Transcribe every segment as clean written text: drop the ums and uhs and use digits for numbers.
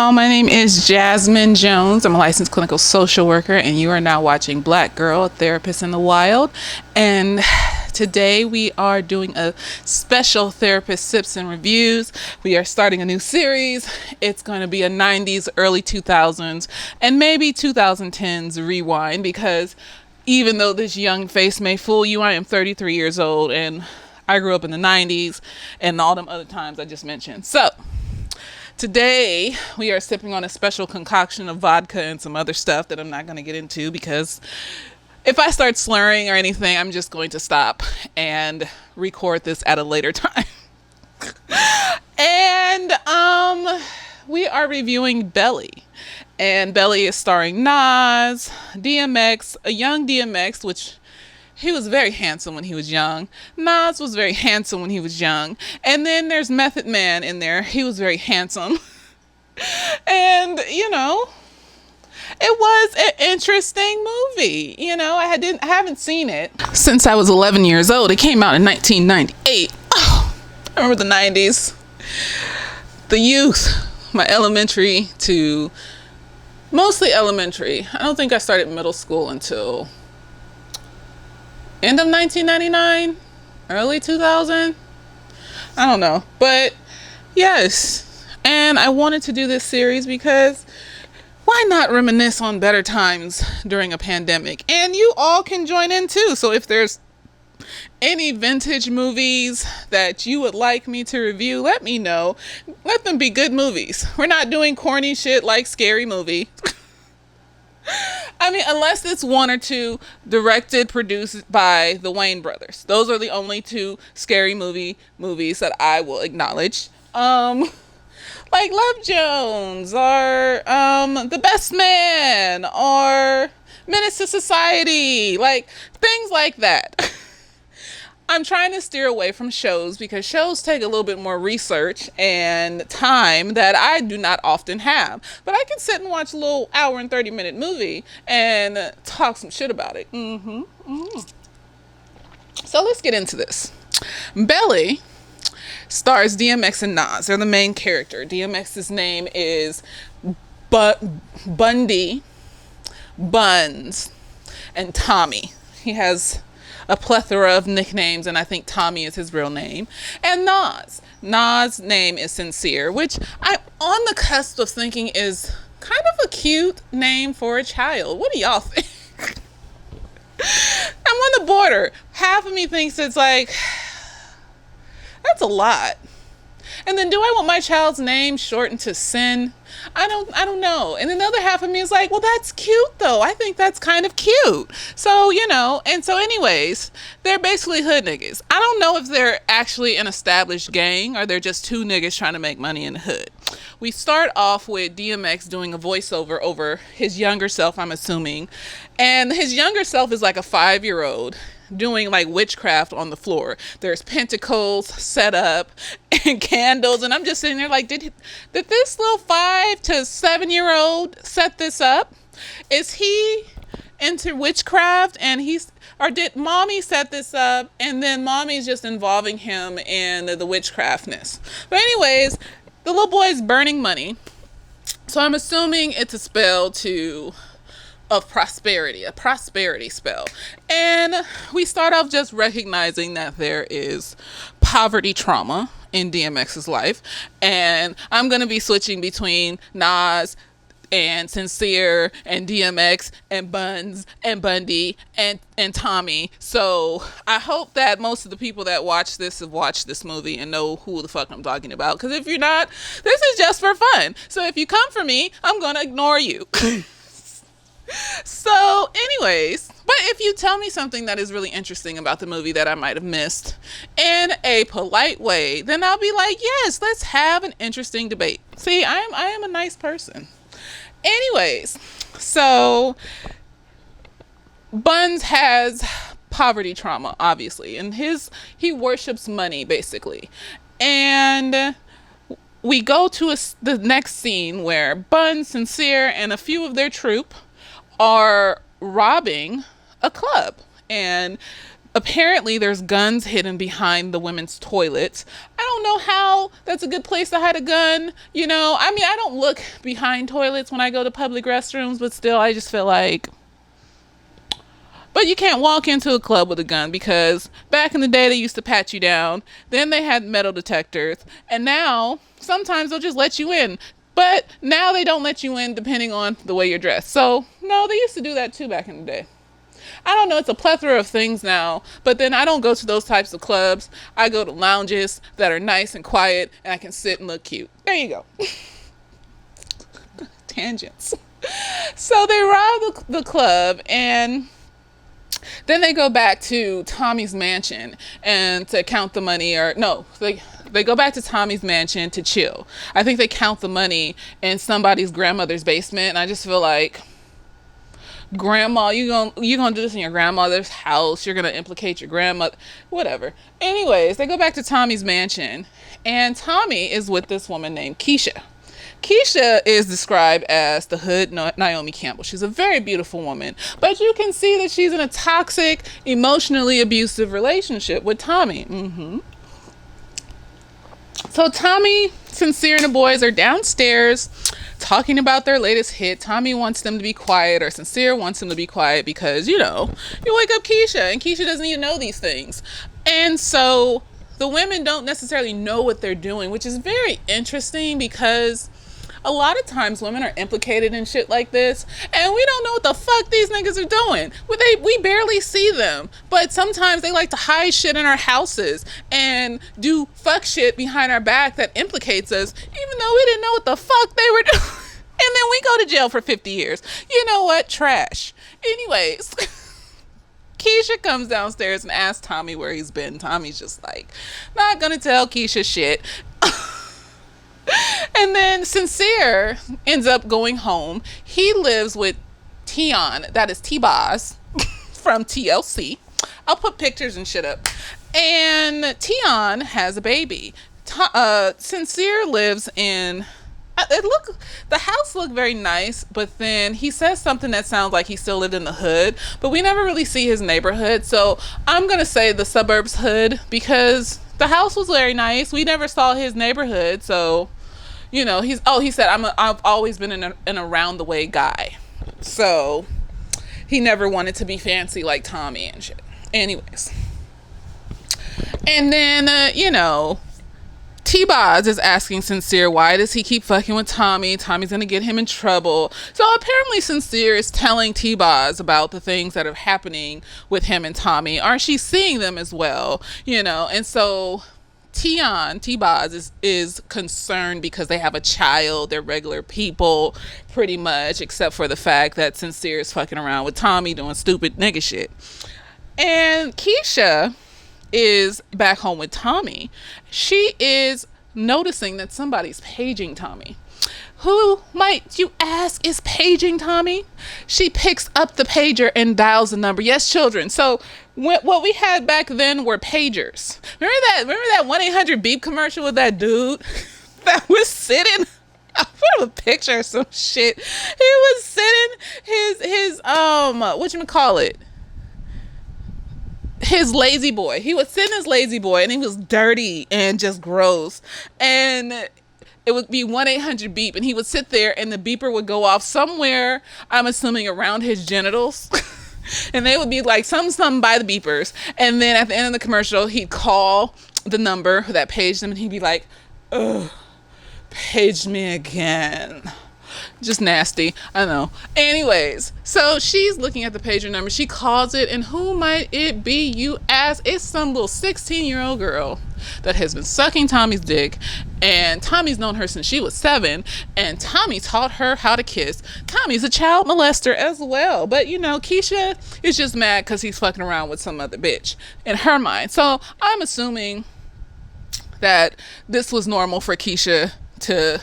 y'all. My name is Jasmine Jones. I'm a licensed clinical social worker, and you are now watching Black Girl, a Therapist in the Wild. And today we are doing a special Therapist Sips and Reviews. We are starting a new series. It's going to be a 90s, early 2000s, and maybe 2010s rewind, because even though this young face may fool you, I am 33 years old, and I grew up in the 90s and all them other times I just mentioned. So today, we are sipping on a special concoction of vodka and some other stuff that I'm not going to get into, because if I start slurring or anything, I'm just going to stop and record this at a later time. And we are reviewing Belly. And Belly is starring Nas, DMX, a young DMX, which he was very handsome when he was young. Nas was very handsome when he was young. And then there's Method Man in there. He was very handsome. And, you know, it was an interesting movie. You know, I haven't seen it since I was 11 years old. It came out in 1998. Oh, I remember the 90s. The youth, my elementary to mostly elementary. I don't think I started middle school until end of 1999, early 2000. I don't know, but yes. And I wanted to do this series because why not reminisce on better times during a pandemic? And you all can join in too. So if there's any vintage movies that you would like me to review, let me know. Let them be good movies. We're not doing corny shit like Scary Movie. I mean, unless it's one or two directed, produced by the Wayne brothers. Those are the only two scary movies that I will acknowledge. Like Love Jones, or The Best Man, or Menace to Society, like things like that. I'm trying to steer away from shows because shows take a little bit more research and time that I do not often have. But I can sit and watch a little hour and 30-minute movie and talk some shit about it. So let's get into this. Belly stars DMX and Nas. They're the main character. DMX's name is Bundy, Buns, and Tommy. He has a plethora of nicknames, and I think Tommy is his real name. And Nas' name is Sincere, which I'm on the cusp of thinking is kind of a cute name for a child. What do y'all think? I'm on the border. Half of me thinks it's like, that's a lot. And then do I want my child's name shortened to Sin? I don't know. And then the other half of me is like, well, that's cute though. I think that's kind of cute. So, you know, and so anyways, they're basically hood niggas. I don't know if they're actually an established gang or they're just two niggas trying to make money in the hood. We start off with DMX doing a voiceover over his younger self, I'm assuming. And his younger self is like a 5-year-old doing like witchcraft on the floor. There's pentacles set up and candles, and I'm just sitting there like, did this little 5 to 7-year-old set this up? Is he into witchcraft or did mommy set this up and then mommy's just involving him in the witchcraftness? But anyways, the little boy's burning money, so I'm assuming it's a spell of prosperity, a prosperity spell. And we start off just recognizing that there is poverty trauma in DMX's life. And I'm going to be switching between Nas and Sincere and DMX and Buns and Bundy and Tommy. So I hope that most of the people that watch this have watched this movie and know who the fuck I'm talking about. Because if you're not, this is just for fun. So if you come for me, I'm going to ignore you. So anyways, but if you tell me something that is really interesting about the movie that I might have missed in a polite way, then I'll be like, yes, let's have an interesting debate. See, I am a nice person. Anyways, so Buns has poverty trauma, obviously, and he worships money, basically. And we go to the next scene where Buns, Sincere, and a few of their troupe are robbing a club, and Apparently there's guns hidden behind the women's toilets. I don't know how that's a good place to hide a gun. I mean, I don't look behind toilets when I go to public restrooms, but still, I just feel like. But you can't walk into a club with a gun because back in the day they used to pat you down. Then they had metal detectors. And now sometimes they'll just let you in. But now they don't let you in depending on the way you're dressed. So, no, they used to do that too back in the day. I don't know, it's a plethora of things now, but then I don't go to those types of clubs. I go to lounges that are nice and quiet and I can sit and look cute. There you go. Tangents. So they rob the club, and then they go back to Tommy's mansion and to count the money, or no, they go back to Tommy's mansion to chill. I think they count the money in somebody's grandmother's basement, and I just feel like, grandma, you gonna do this in your grandmother's house? You're gonna implicate your grandmother, whatever. Anyways, they go back to Tommy's mansion, and Tommy is with this woman named Keisha. Keisha is described as the hood Naomi Campbell. She's a very beautiful woman, but you can see that she's in a toxic, emotionally abusive relationship with Tommy. So Tommy, Sincere, and the boys are downstairs talking about their latest hit. Tommy wants them to be quiet, or Sincere wants them to be quiet because, you wake up Keisha, and Keisha doesn't even know these things. And so the women don't necessarily know what they're doing, which is very interesting because a lot of times women are implicated in shit like this, and we don't know what the fuck these niggas are doing. We barely see them, but sometimes they like to hide shit in our houses and do fuck shit behind our back that implicates us, even though we didn't know what the fuck they were doing. And then we go to jail for 50 years. You know what? Trash. Anyways, Keisha comes downstairs and asks Tommy where he's been. Tommy's just like, not gonna tell Keisha shit. And then Sincere ends up going home. He lives with Tion, that is T-Boz from TLC. I'll put pictures and shit up. And Tion has a baby. Sincere lives in... the house looked very nice, but then he says something that sounds like he still lived in the hood, but we never really see his neighborhood. So I'm going to say the suburbs hood because the house was very nice. We never saw his neighborhood. So, he said, I've always been an around the way guy. So he never wanted to be fancy like Tommy and shit. Anyways. And then, T-Boz is asking Sincere, why does he keep fucking with Tommy? Tommy's gonna get him in trouble. So apparently Sincere is telling T-Boz about the things that are happening with him and Tommy. Or she's seeing them as well, and so T-Boz is concerned because they have a child. They're regular people, pretty much, except for the fact that Sincere is fucking around with Tommy doing stupid nigga shit. And Keisha is back home with Tommy. She is noticing that somebody's paging Tommy. Who, might you ask, is paging Tommy? She picks up the pager and dials the number. Yes, children. So what we had back then were pagers. Remember that 1-800-BEEP commercial with that dude that was sitting? I put up a picture of some shit. He was sitting his whatchamacallit? His lazy boy. He was sitting his lazy boy, and he was dirty and just gross. And it would be 1-800-BEEP, and he would sit there, and the beeper would go off somewhere, I'm assuming around his genitals. And they would be like something by the beepers. And then at the end of the commercial, he'd call the number that paged him, and he'd be like, ugh, paged me again. Just nasty. I know. Anyways, so she's looking at the pager number. She calls it, and who might it be, you ask? It's some little 16-year-old girl that has been sucking Tommy's dick, and Tommy's known her since she was 7, and Tommy taught her how to kiss. Tommy's a child molester as well, but Keisha is just mad because he's fucking around with some other bitch in her mind. So I'm assuming that this was normal for Keisha to,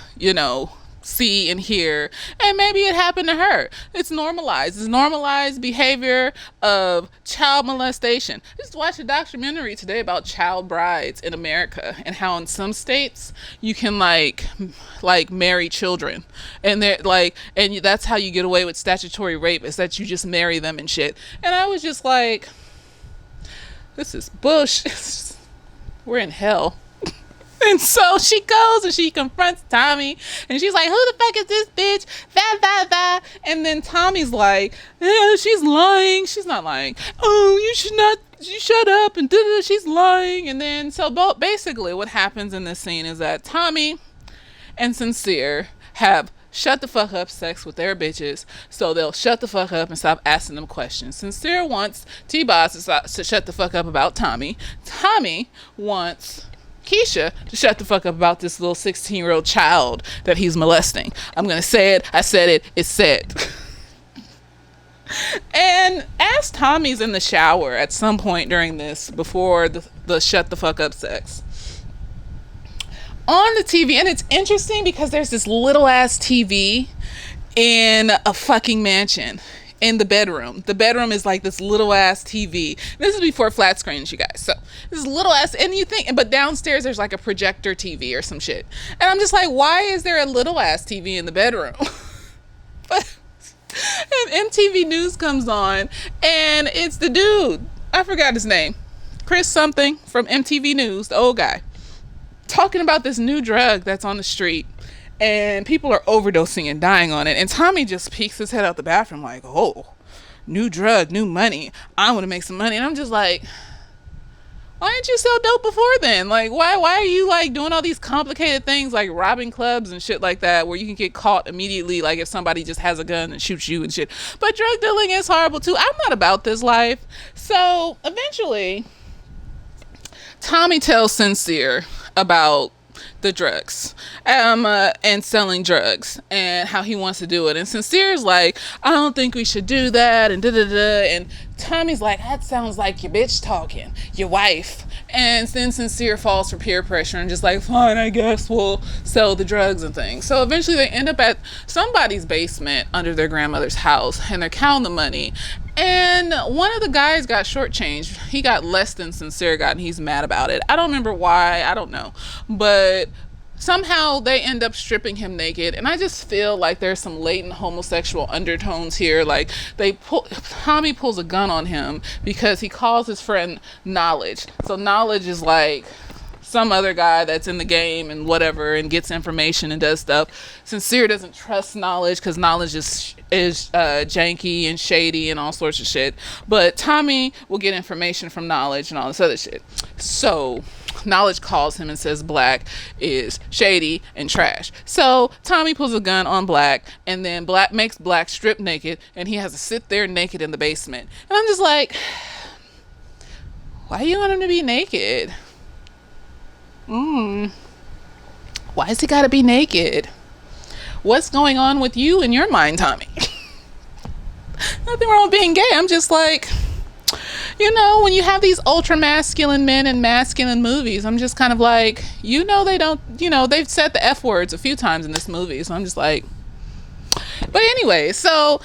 see and hear, and maybe it happened to her. It's normalized behavior of child molestation. I just watched a documentary today about child brides in America, and how in some states you can like marry children, and they're and that's how you get away with statutory rape, is that you just marry them and shit. And I was just like, this is bush. We're in hell. And so she goes and she confronts Tommy, and she's like, "Who the fuck is this bitch?" And then Tommy's like, "She's lying. She's not lying. Oh, you should not. You shut up." And she's lying. And then so basically, what happens in this scene is that Tommy and Sincere have shut the fuck up sex with their bitches, so they'll shut the fuck up and stop asking them questions. Sincere wants T-Boz to shut the fuck up about Tommy. Tommy wants Keisha to shut the fuck up about this little 16-year-old child that he's molesting. I'm gonna say it. I said it. It's said. And as Tommy's in the shower at some point during this, before the shut the fuck up sex, on the TV, and it's interesting because there's this little ass TV in a fucking mansion. In the bedroom. The bedroom is like this little ass TV. This is before flat screens, you guys. So this little ass, and you think, but downstairs there's like a projector TV or some shit. And I'm just like, why is there a little ass TV in the bedroom? But and MTV News comes on, and it's the dude. I forgot his name. Chris something from MTV News, the old guy, talking about this new drug that's on the street. And people are overdosing and dying on it. And Tommy just peeks his head out the bathroom like, "Oh, new drug, new money. I want to make some money." And I'm just like, why didn't you sell dope before then? Like, why are you like doing all these complicated things like robbing clubs and shit like that, where you can get caught immediately, like if somebody just has a gun and shoots you and shit. But drug dealing is horrible too. I'm not about this life. So eventually Tommy tells Sincere about the drugs and selling drugs and how he wants to do it, and Sincere's like, "I don't think we should do that," and and Tommy's like, "That sounds like your bitch talking, your wife." And then Sincere falls for peer pressure and just like, "Fine, I guess we'll sell the drugs and things." So eventually they end up at somebody's basement under their grandmother's house, and they're counting the money. And one of the guys got shortchanged. He got less than Sincere got, and he's mad about it. I don't remember why. I don't know. But somehow they end up stripping him naked. And I just feel like there's some latent homosexual undertones here. Like Tommy pulls a gun on him because he calls his friend Knowledge. So Knowledge is like some other guy that's in the game and whatever, and gets information and does stuff. Sincere doesn't trust Knowledge because Knowledge is janky and shady and all sorts of shit. But Tommy will get information from Knowledge and all this other shit. So Knowledge calls him and says Black is shady and trash. So Tommy pulls a gun on Black, and then Black makes Black strip naked, and he has to sit there naked in the basement. And I'm just like, why do you want him to be naked? Why has he gotta be naked? What's going on with you in your mind, Tommy? Nothing wrong with being gay. I'm just like, when you have these ultra masculine men in masculine movies, I'm just kind of like, they don't, they've said the F words a few times in this movie. So I'm just like, but anyway, so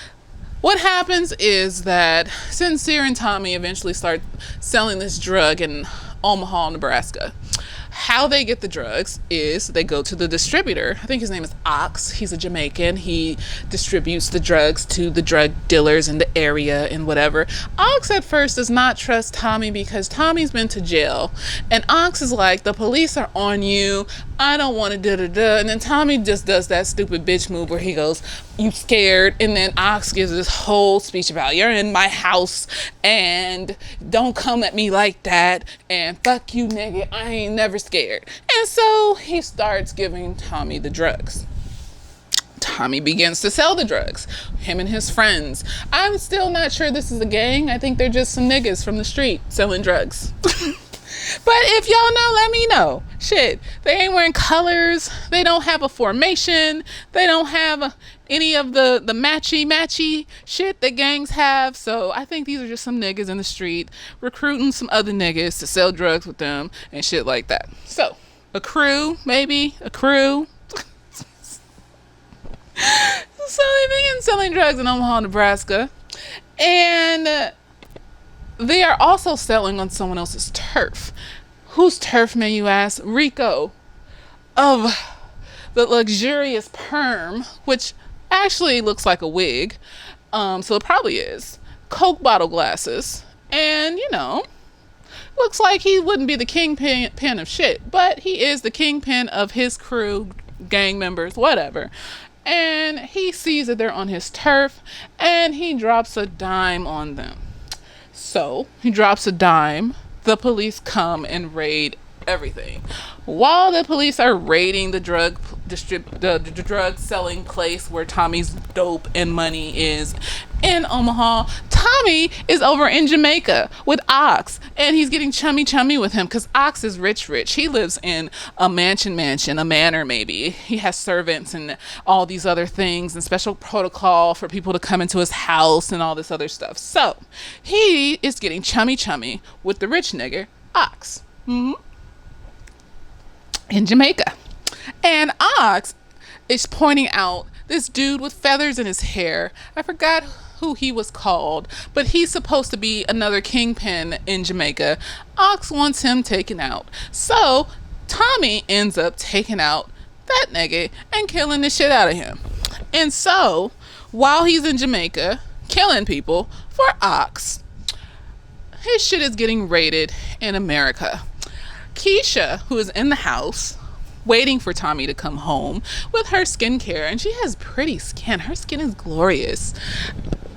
what happens is that Sincere and Tommy eventually start selling this drug in Omaha, Nebraska. How they get the drugs is they go to the distributor. I think his name is Ox. He's a Jamaican. He distributes the drugs to the drug dealers in the area and whatever. Ox at first does not trust Tommy because Tommy's been to jail. And Ox is like, "The police are on you. I don't want to da-da-da." And then Tommy just does that stupid bitch move where he goes, "You scared?" And then Ox gives this whole speech about, "You're in my house and don't come at me like that. And fuck you, nigga. I ain't never scared." And so he starts giving Tommy the drugs. Tommy begins to sell the drugs. Him and his friends. I'm still not sure this is a gang. I think they're just some niggas from the street selling drugs. But if y'all know, let me know. Shit, they ain't wearing colors. They don't have a formation. They don't have any of the matchy shit that gangs have. So I think these are just some niggas in the street recruiting some other niggas to sell drugs with them and shit like that. So a crew, maybe a crew. So they begin selling drugs in Omaha, Nebraska. And they are also selling on someone else's turf. Whose turf, may you ask? Rico of the luxurious perm, which actually looks like a wig. So it probably is. Coke bottle glasses. And, looks like he wouldn't be the kingpin of shit, but he is the kingpin of his crew, gang members, whatever. And he sees that they're on his turf, and he drops a dime on them. So he drops a dime. The police come and raid everything. While the police are raiding the drug selling place where Tommy's dope and money is in Omaha, Tommy is over in Jamaica with Ox, and he's getting chummy with him because Ox is rich. He lives in a mansion, a manor maybe. He has servants and all these other things and special protocol for people to come into his house and all this other stuff. So he is getting chummy with the rich nigger Ox. In Jamaica. And Ox is pointing out this dude with feathers in his hair. I forgot who he was called, but he's supposed to be another kingpin in Jamaica. Ox wants him taken out. So Tommy ends up taking out that nigga and killing the shit out of him. And so while he's in Jamaica killing people for Ox, his shit is getting raided in America. Keisha, who is in the house waiting for Tommy to come home with her skincare, and she has pretty skin. Her skin is glorious.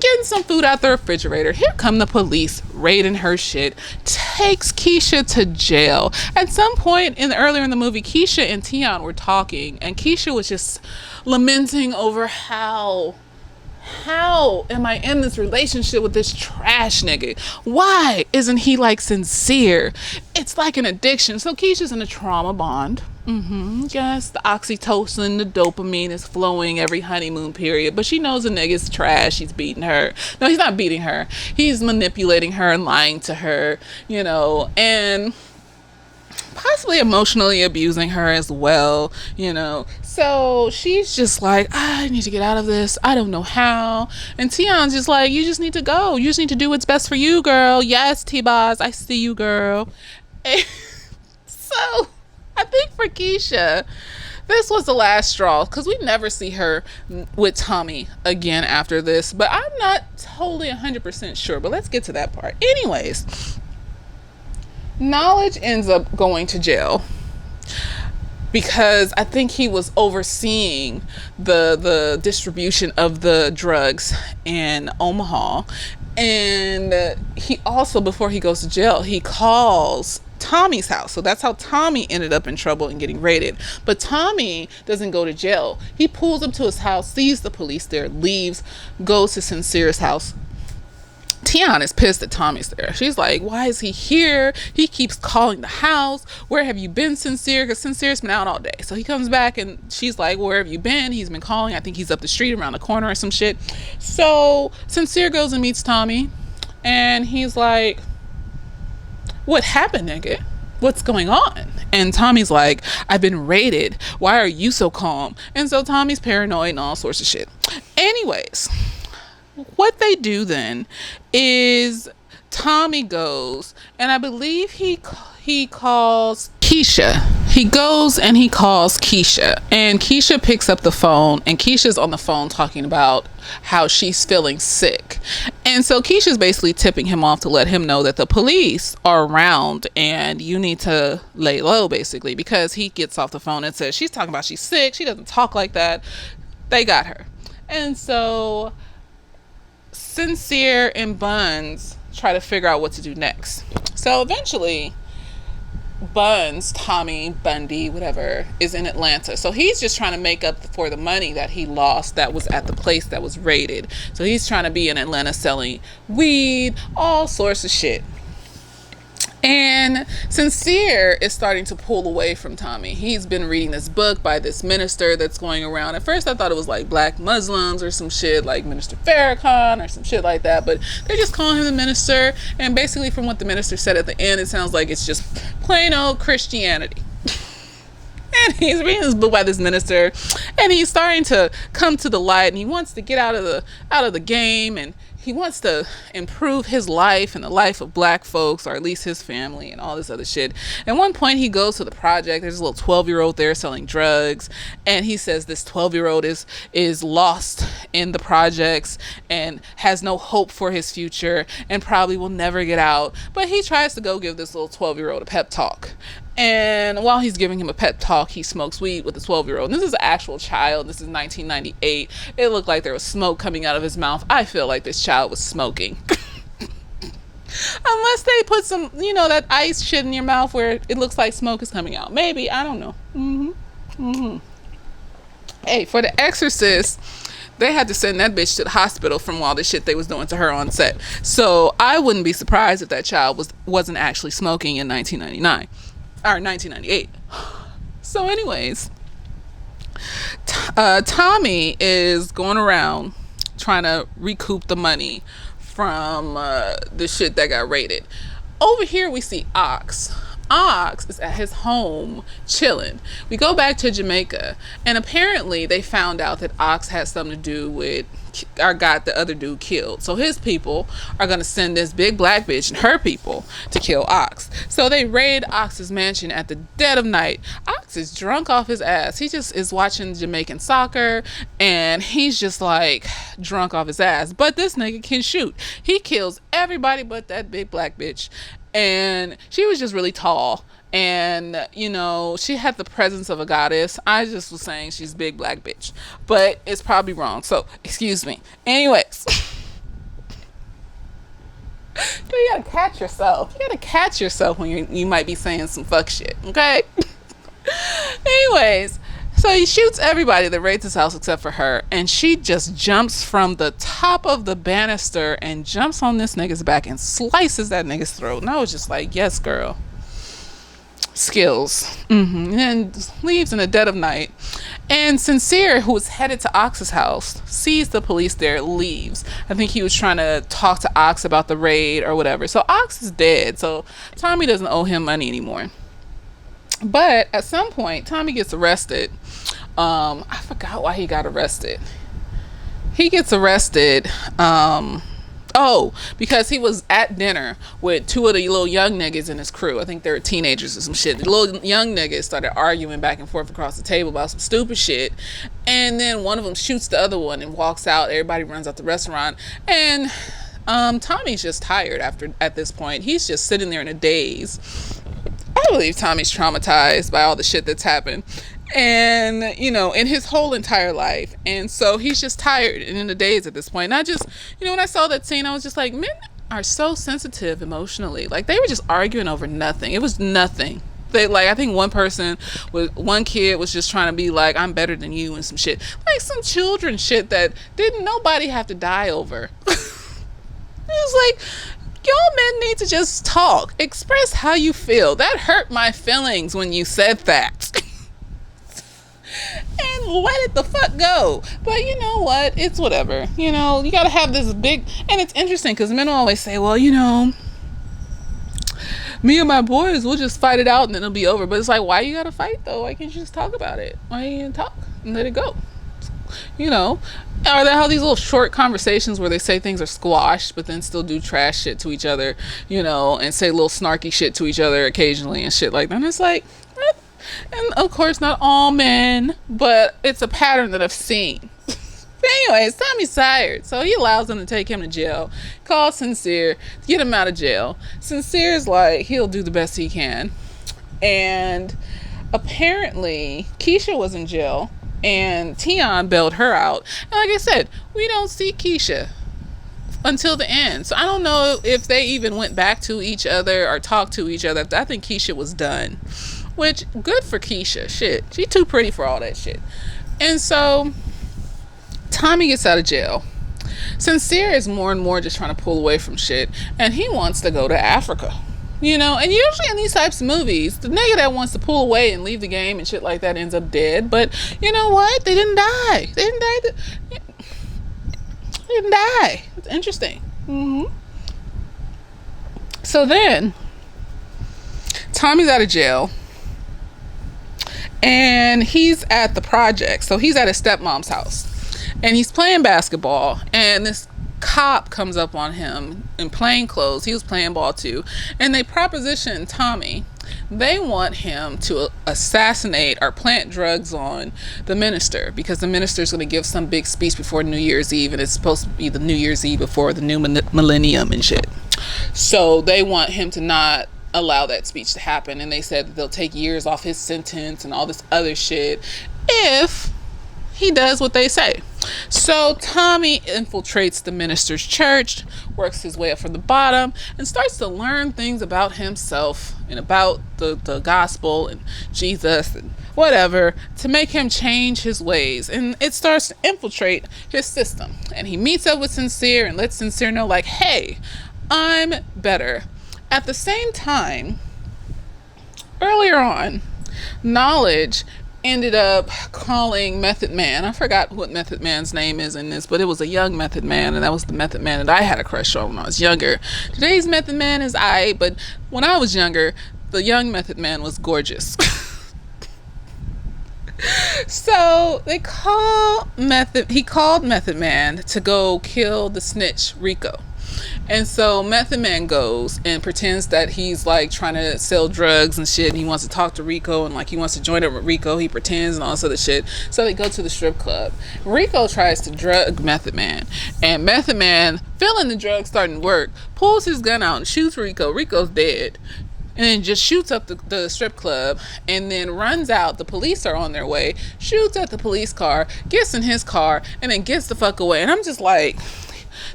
Getting some food out the refrigerator. Here come the police raiding her shit. Takes Keisha to jail. At some point earlier in the movie, Keisha and Tion were talking, and Keisha was just lamenting over how am I in this relationship with this trash nigga? Why isn't he like sincere? It's like an addiction. So Keisha's in a trauma bond. Yes, the oxytocin, the dopamine is flowing every honeymoon period, but she knows the nigga's trash. He's beating her. No, he's not beating her. He's manipulating her and lying to her, and possibly emotionally abusing her as well, So she's just like, I need to get out of this. I don't know how. And Tion's just like, you just need to go. You just need to do what's best for you, girl. Yes, T-Boz, I see you, girl. And so I think for Keisha, this was the last straw, because we never see her with Tommy again after this. But I'm not totally 100% sure. But let's get to that part. Anyways, Knowledge ends up going to jail because I think he was overseeing the distribution of the drugs in Omaha. And he also, before he goes to jail, he calls Tommy's house. So that's how Tommy ended up in trouble and getting raided. But Tommy doesn't go to jail. He pulls up to his house, sees the police there, leaves, goes to Sincere's house. Tion is pissed that Tommy's there. She's like, why is he here? He keeps calling the house. Where have you been, Sincere? Because Sincere's been out all day. So he comes back and she's like, where have you been? He's been calling. I think he's up the street around the corner or some shit. So Sincere goes and meets Tommy. And he's like, what happened, nigga? What's going on? And Tommy's like, I've been raided. Why are you so calm? And so Tommy's paranoid and all sorts of shit. Anyways, what they do then is Tommy goes, and I believe he calls Keisha. He goes and he calls Keisha, and Keisha picks up the phone, and Keisha's on the phone talking about how she's feeling sick. And so Keisha's basically tipping him off to let him know that the police are around and you need to lay low, basically, because he gets off the phone and says she's talking about she's sick. She doesn't talk like that. They got her. And so Sincere and Buns try to figure out what to do next. So eventually Buns, Tommy, Bundy, whatever, is in Atlanta. So he's just trying to make up for the money that he lost that was at the place that was raided. So he's trying to be in Atlanta selling weed, all sorts of shit. And Sincere is starting to pull away from Tommy. He's been reading this book by this minister that's going around. At first I thought it was like black Muslims or some shit, like Minister Farrakhan or some shit like that, but they're just calling him the minister. And basically from what the minister said at the end, it sounds like it's just plain old Christianity. And he's reading this book by this minister, and he's starting to come to the light, and he wants to get out of the game, and he wants to improve his life and the life of black folks, or at least his family, and all this other shit. At one point, he goes to the project. There's a little 12-year-old there selling drugs, and he says this 12-year-old is lost in the projects and has no hope for his future and probably will never get out. But he tries to go give this little 12-year-old a pep talk. And while he's giving him a pep talk, he smokes weed with the 12-year-old. This is an actual child. This is 1998. It looked like there was smoke coming out of his mouth. I feel like this child was smoking. Unless they put some, that ice shit in your mouth where it looks like smoke is coming out. Maybe. I don't know. Hey, for The Exorcist, they had to send that bitch to the hospital from all the shit they was doing to her on set. So I wouldn't be surprised if that child wasn't actually smoking in 1999. Or 1998. So anyways, Tommy is going around trying to recoup the money from the shit that got raided. Over here we see Ox. Ox is at his home chilling. We go back to Jamaica, and apparently they found out that Ox had something to do with, or got the other dude killed. So his people are gonna send this big black bitch and her people to kill Ox. So they raid Ox's mansion at the dead of night. Ox is drunk off his ass. He just is watching Jamaican soccer, and he's just like drunk off his ass. But this nigga can shoot. He kills everybody but that big black bitch. And she was just really tall, and she had the presence of a goddess. I just was saying she's big black bitch, but it's probably wrong, so excuse me. Anyways, you gotta catch yourself when you might be saying some fuck shit, okay? Anyways, so he shoots everybody that raids his house except for her, and she just jumps from the top of the banister and jumps on this nigga's back and slices that nigga's throat. And I was just like, yes, girl. Skills. And then leaves in the dead of night. And Sincere, who was headed to Ox's house, sees the police there, leaves. I think he was trying to talk to Ox about the raid or whatever. So Ox is dead, so Tommy doesn't owe him money anymore. But at some point, Tommy gets arrested. I forgot why he got arrested. He gets arrested because he was at dinner with two of the little young niggas in his crew. I think they were teenagers or some shit. The little young niggas started arguing back and forth across the table about some stupid shit, and then one of them shoots the other one and walks out. Everybody runs out the restaurant, and Tommy's just tired at this point. He's just sitting there in a daze. I believe Tommy's traumatized by all the shit that's happened, and in his whole entire life. And so he's just tired and in a daze at this point. And I just, when I saw that scene, I was just like, men are so sensitive emotionally. Like, they were just arguing over nothing. It was nothing. I think one kid was just trying to be like, I'm better than you and some shit. Like some children shit that didn't nobody have to die over. It was like, y'all men need to just talk. Express how you feel. That hurt my feelings when you said that. And let it the fuck go. But you know what? It's whatever. You gotta have this big... And it's interesting because men always say, well, me and my boys, we'll just fight it out and then it'll be over. But it's like, why you gotta fight though? Why can't you just talk about it? Why you can't talk and let it go? Or they have these little short conversations where they say things are squashed but then still do trash shit to each other, and say little snarky shit to each other occasionally and shit like that. And it's like, what? And of course not all men, but it's a pattern that I've seen. But anyways, Tommy's tired, so he allows them to take him to jail. Calls Sincere to get him out of jail. Sincere's like, he'll do the best he can. And apparently Keisha was in jail, and Tion bailed her out. And like I said, we don't see Keisha until the end. So I don't know if they even went back to each other or talked to each other. I think Keisha was done. Which, good for Keisha. Shit. She too pretty for all that shit. And so Tommy gets out of jail. Sincere is more and more just trying to pull away from shit. And he wants to go to Africa. And usually in these types of movies, the nigga that wants to pull away and leave the game and shit like that ends up dead. But you know what? They didn't die. They didn't die. It's interesting. So then, Tommy's out of jail. And he's at the project. So he's at his stepmom's house. And he's playing basketball. And this cop comes up on him in plain clothes. He was playing ball too. And they proposition Tommy. They want him to assassinate or plant drugs on the minister, because the minister is going to give some big speech before New Year's Eve, and it's supposed to be the New Year's Eve before the new millennium and shit. So they want him to not allow that speech to happen, and they said that they'll take years off his sentence and all this other shit if he does what they say. So Tommy infiltrates the minister's church, works his way up from the bottom, and starts to learn things about himself and about the gospel and Jesus and whatever, to make him change his ways. And it starts to infiltrate his system. And he meets up with Sincere and lets Sincere know, like, hey, I'm better. At the same time, earlier on, Knowledge ended up calling Method Man. I forgot what Method Man's name is in this, but it was a young Method Man, and that was the Method Man that I had a crush on when I was younger. Today's Method Man is but when I was younger, the young Method Man was gorgeous. So he called Method Man to go kill the snitch Rico. And so Method Man goes and pretends that he's like trying to sell drugs and shit, and he wants to talk to Rico, and like he wants to join up with Rico. He pretends and all this other shit. So they go to the strip club. Rico tries to drug Method Man, and Method Man, feeling the drugs starting to work, pulls his gun out and shoots Rico. Rico's dead. And then just shoots up the strip club, and then runs out. The police are on their way, shoots at the police car, gets in his car, and then gets the fuck away. And I'm just like,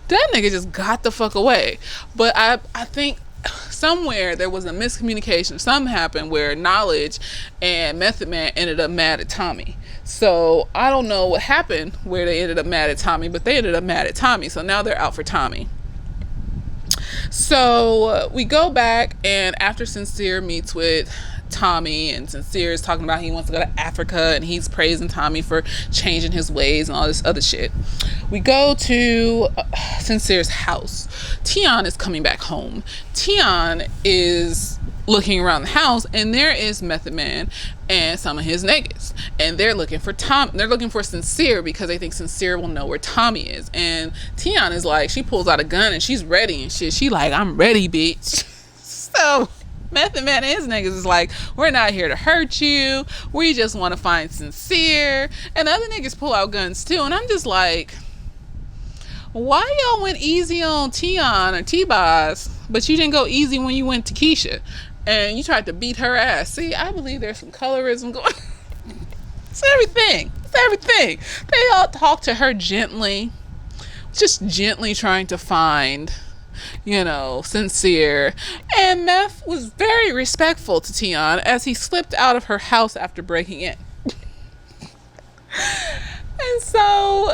that nigga just got the fuck away. But I think somewhere there was a miscommunication. Something happened where Knowledge and Method Man ended up mad at Tommy. So I don't know what happened where they ended up mad at Tommy, but they ended up mad at Tommy. So now they're out for Tommy. So we go back, and after Sincere meets with Tommy, and Sincere is talking about he wants to go to Africa, and he's praising Tommy for changing his ways and all this other shit, we go to Sincere's house. Tion is coming back home. Tion is looking around the house, and there is Method Man and some of his niggas, and they're looking for They're looking for Sincere because they think Sincere will know where Tommy is. And Tion is like, she pulls out a gun and she's ready and shit. She like, I'm ready, bitch. So Method Man and his niggas is like, we're not here to hurt you. We just want to find Sincere. And the other niggas pull out guns too. And I'm just like, why y'all went easy on Tion or T-Boz, but you didn't go easy when you went to Keisha and you tried to beat her ass? See, I believe there's some colorism going. It's everything. It's everything. They all talk to her gently, just gently trying to find, Sincere. And Meth was very respectful to Tion as he slipped out of her house after breaking in. And so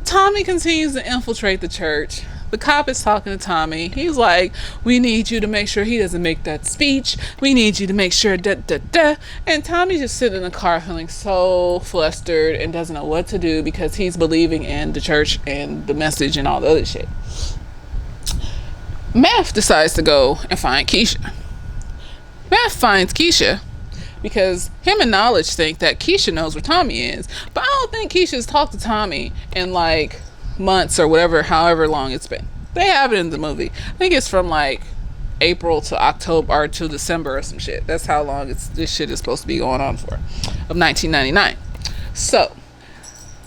Tommy continues to infiltrate the church. The cop is talking to Tommy. He's like, we need you to make sure he doesn't make that speech. We need you to make sure da. And Tommy's just sitting in the car feeling so flustered and doesn't know what to do because he's believing in the church and the message and all the other shit. Meth decides to go and find Keisha. Meth finds Keisha because him and Knowledge think that Keisha knows where Tommy is. But I don't think Keisha's talked to Tommy in like months or whatever, however long it's been. They have it in the movie. I think it's from like April to October or to December or some shit. That's how long this shit is supposed to be going on for, of 1999. So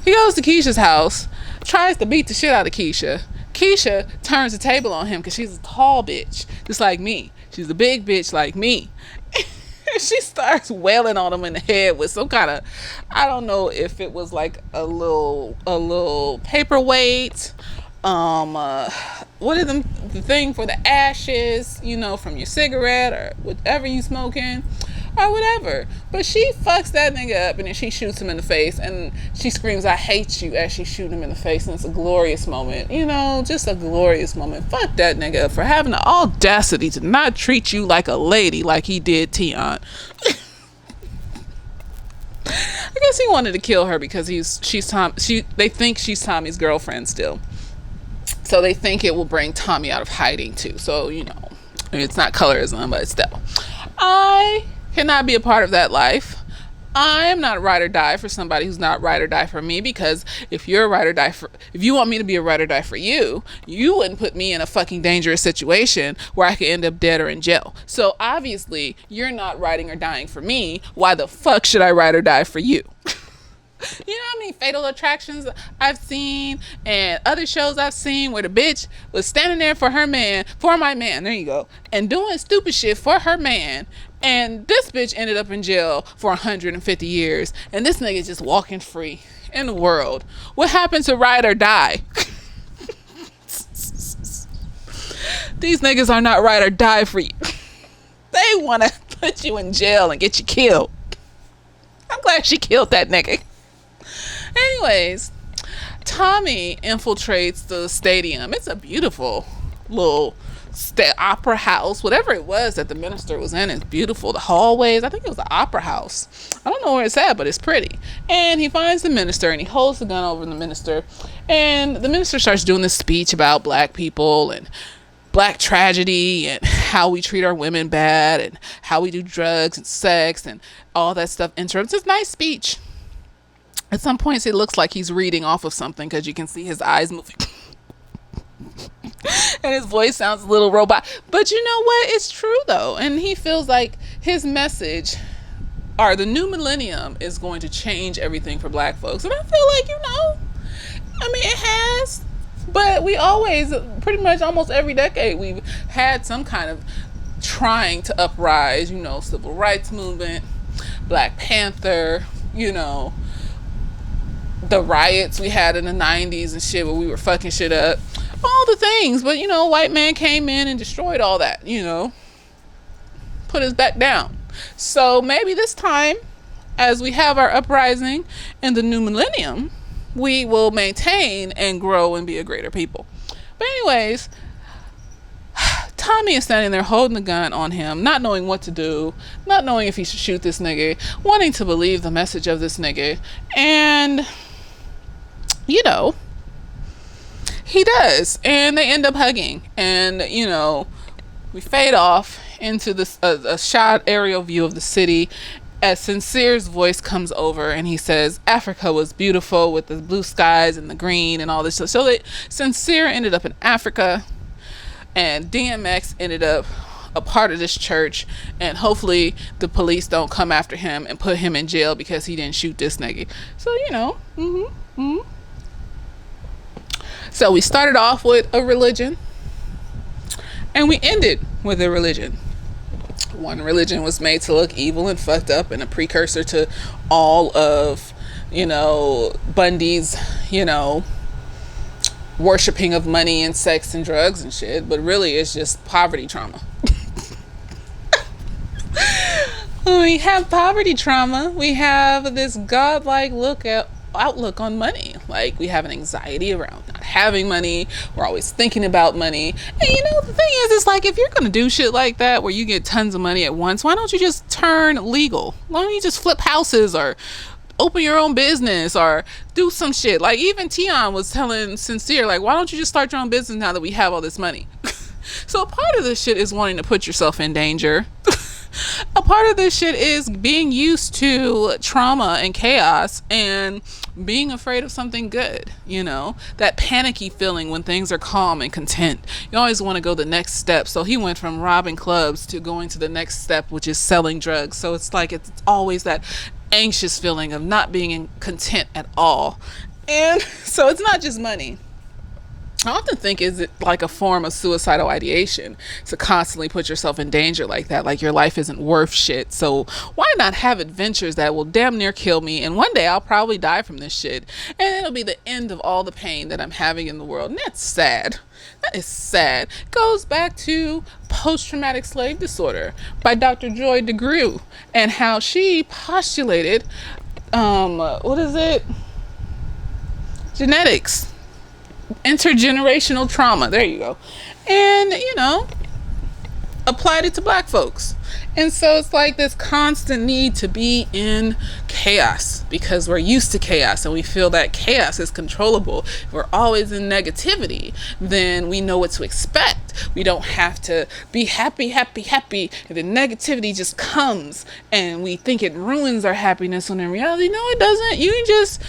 he goes to Keisha's house, tries to beat the shit out of Keisha. Keisha turns the table on him because she's a tall bitch, just like me. She's a big bitch like me. She starts wailing on him in the head with some kind of, I don't know if it was like a little paperweight, what is the thing for the ashes, from your cigarette or whatever you smoking or whatever. But she fucks that nigga up, and then she shoots him in the face, and she screams, I hate you, as she shoots him in the face. And it's a glorious moment, just a glorious moment. Fuck that nigga up for having the audacity to not treat you like a lady like he did Tion. I guess he wanted to kill her because they think she's Tommy's girlfriend still. So they think it will bring Tommy out of hiding too. So, it's not colorism, but still. I cannot be a part of that life. I'm not ride or die for somebody who's not ride or die for me, because if you're a ride or die for, if you want me to be a ride or die for you, you wouldn't put me in a fucking dangerous situation where I could end up dead or in jail. So obviously you're not riding or dying for me. Why the fuck should I ride or die for you? You know how many Fatal Attractions I've seen and other shows I've seen where the bitch was standing there for her man, for my man, there you go, and doing stupid shit for her man, and this bitch ended up in jail for 150 years, and this nigga just walking free in the world. What happened to ride or die? These niggas are not ride or die for you. They want to put you in jail and get you killed. I'm glad she killed that nigga. Anyways, Tommy infiltrates the stadium. It's a beautiful little opera house, whatever it was that the minister was in. It's beautiful. The hallways, I think it was the opera house. I don't know where it's at, but it's pretty. And he finds the minister and he holds the gun over the minister, and the minister starts doing this speech about black people and black tragedy and how we treat our women bad and how we do drugs and sex and all that stuff. Interrupts. It's a nice speech. At some points, it looks like he's reading off of something because you can see his eyes moving. And his voice sounds a little robot. But you know what? It's true, though. And he feels like his message, or the new millennium, is going to change everything for black folks. And I feel like, I mean, it has. But we always, pretty much almost every decade, we've had some kind of trying to uprise, civil rights movement, Black Panther, the riots we had in the 90s and shit where we were fucking shit up, all the things. But white man came in and destroyed all that, put us back down. So maybe this time, as we have our uprising in the new millennium, we will maintain and grow and be a greater people. But anyways, Tommy is standing there holding the gun on him, not knowing what to do, not knowing if he should shoot this nigga, wanting to believe the message of this nigga. And he does, and they end up hugging, and we fade off into this a shot aerial view of the city as Sincere's voice comes over and he says Africa was beautiful with the blue skies and the green and all this. So that Sincere ended up in Africa, and DMX ended up a part of this church, and hopefully the police don't come after him and put him in jail because he didn't shoot this nigga. So So we started off with a religion, and we ended with a religion. One religion was made to look evil and fucked up and a precursor to all of, Bundy's, worshipping of money and sex and drugs and shit. But really, it's just poverty trauma. We have poverty trauma. We have this godlike outlook on money. Like, we have an anxiety around not having money. We're always thinking about money. And the thing is, it's like, if you're gonna do shit like that where you get tons of money at once, why don't you just turn legal? Why don't you just flip houses or open your own business or do some shit? Like, even Tion was telling Sincere, like, why don't you just start your own business now that we have all this money? So a part of this shit is wanting to put yourself in danger. A part of this shit is being used to trauma and chaos and being afraid of something good, that panicky feeling when things are calm and content. You always want to go the next step. So he went from robbing clubs to going to the next step, which is selling drugs. So it's like, it's always that anxious feeling of not being content at all. And so it's not just money. I often think, is it like a form of suicidal ideation to constantly put yourself in danger like that, like your life isn't worth shit. So why not have adventures that will damn near kill me, and one day I'll probably die from this shit, and it'll be the end of all the pain that I'm having in the world. And that's sad. That is sad. Goes back to post-traumatic slave disorder by Dr. Joy DeGruy, and how she postulated genetics, intergenerational trauma, there you go, and applied it to black folks. And so it's like this constant need to be in chaos because we're used to chaos and we feel that chaos is controllable. If we're always in negativity, then we know what to expect. We don't have to be happy, happy, happy. And the negativity just comes and we think it ruins our happiness when in reality, no, it doesn't. You just,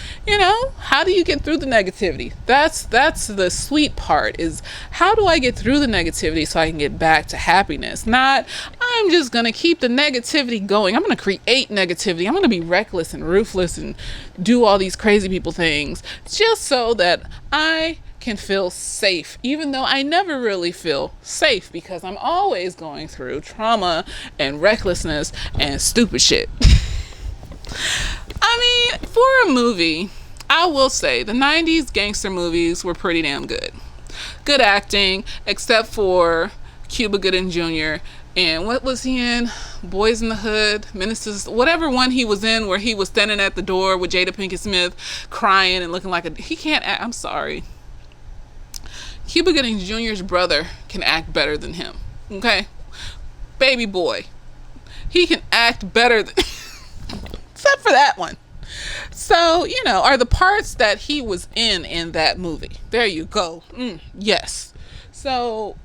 how do you get through the negativity? That's the sweet part, is how do I get through the negativity so I can get back to happiness? Not, I'm just going to keep the negativity going. I'm going to create negativity. I'm going to be reckless and ruthless and do all these crazy people things just so that I can feel safe, even though I never really feel safe because I'm always going through trauma and recklessness and stupid shit. I mean, for a movie, I will say the 90s gangster movies were pretty damn good. Good acting, except for Cuba Gooding Jr. And what was he in? Boys in the Hood, Ministers, whatever one he was in where he was standing at the door with Jada Pinkett Smith crying and looking like he can't act. I'm sorry. Cuba Gooding Jr.'s brother can act better than him. Okay? Baby boy. He can act better than except for that one. So, are the parts that he was in that movie. There you go. Yes. So,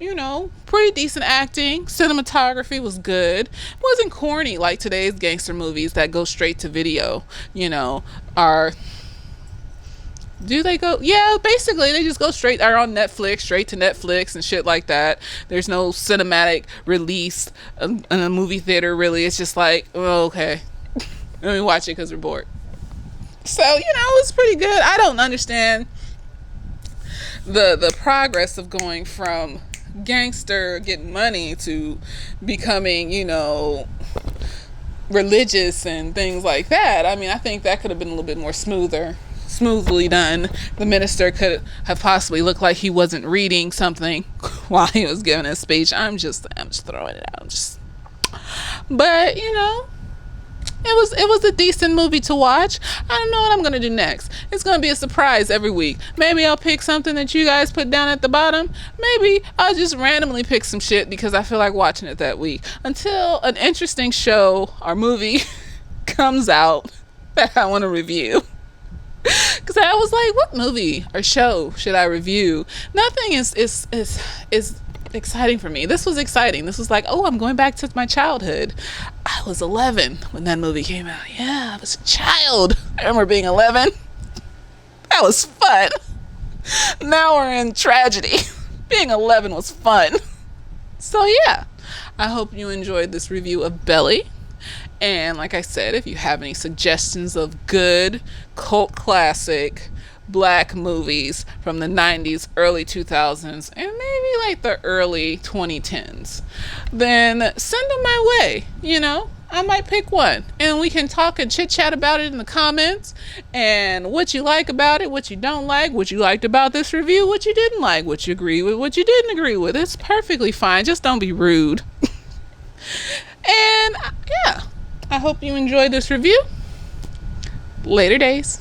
pretty decent acting. Cinematography was good. It wasn't corny like today's gangster movies that go straight to video, do they go? Yeah, basically they just go straight, are on Netflix, straight to Netflix and shit like that. There's no cinematic release in a movie theater, really. It's just like, oh, okay. Let me watch it because we're bored. So, it's pretty good. I don't understand the progress of going from gangster getting money to becoming, religious and things like that. I mean, I think that could have been a little bit more smoothly done. The minister could have possibly looked like he wasn't reading something while he was giving his speech. I'm just throwing it out. But it was a decent movie to watch. I don't know what I'm gonna do next. It's gonna be a surprise every week. Maybe I'll pick something that you guys put down at the bottom. Maybe I'll just randomly pick some shit because I feel like watching it that week until an interesting show or movie comes out that I want to review. Because I was like, what movie or show should I review? Nothing is exciting for me. This was exciting. This was like, oh, I'm going back to my childhood. I was 11 when that movie came out. Yeah, I was a child. I remember being 11. That was fun. Now we're in tragedy. Being 11 was fun. So yeah, I hope you enjoyed this review of Belly. And like I said, if you have any suggestions of good cult classic black movies from the 90s, early 2000s, and maybe like the early 2010s, then send them my way. I might pick one and we can talk and chit chat about it in the comments, and what you like about it, what you don't like, what you liked about this review, what you didn't like, what you agree with, what you didn't agree with. It's perfectly fine. Just don't be rude. And yeah, I hope you enjoyed this review. Later days.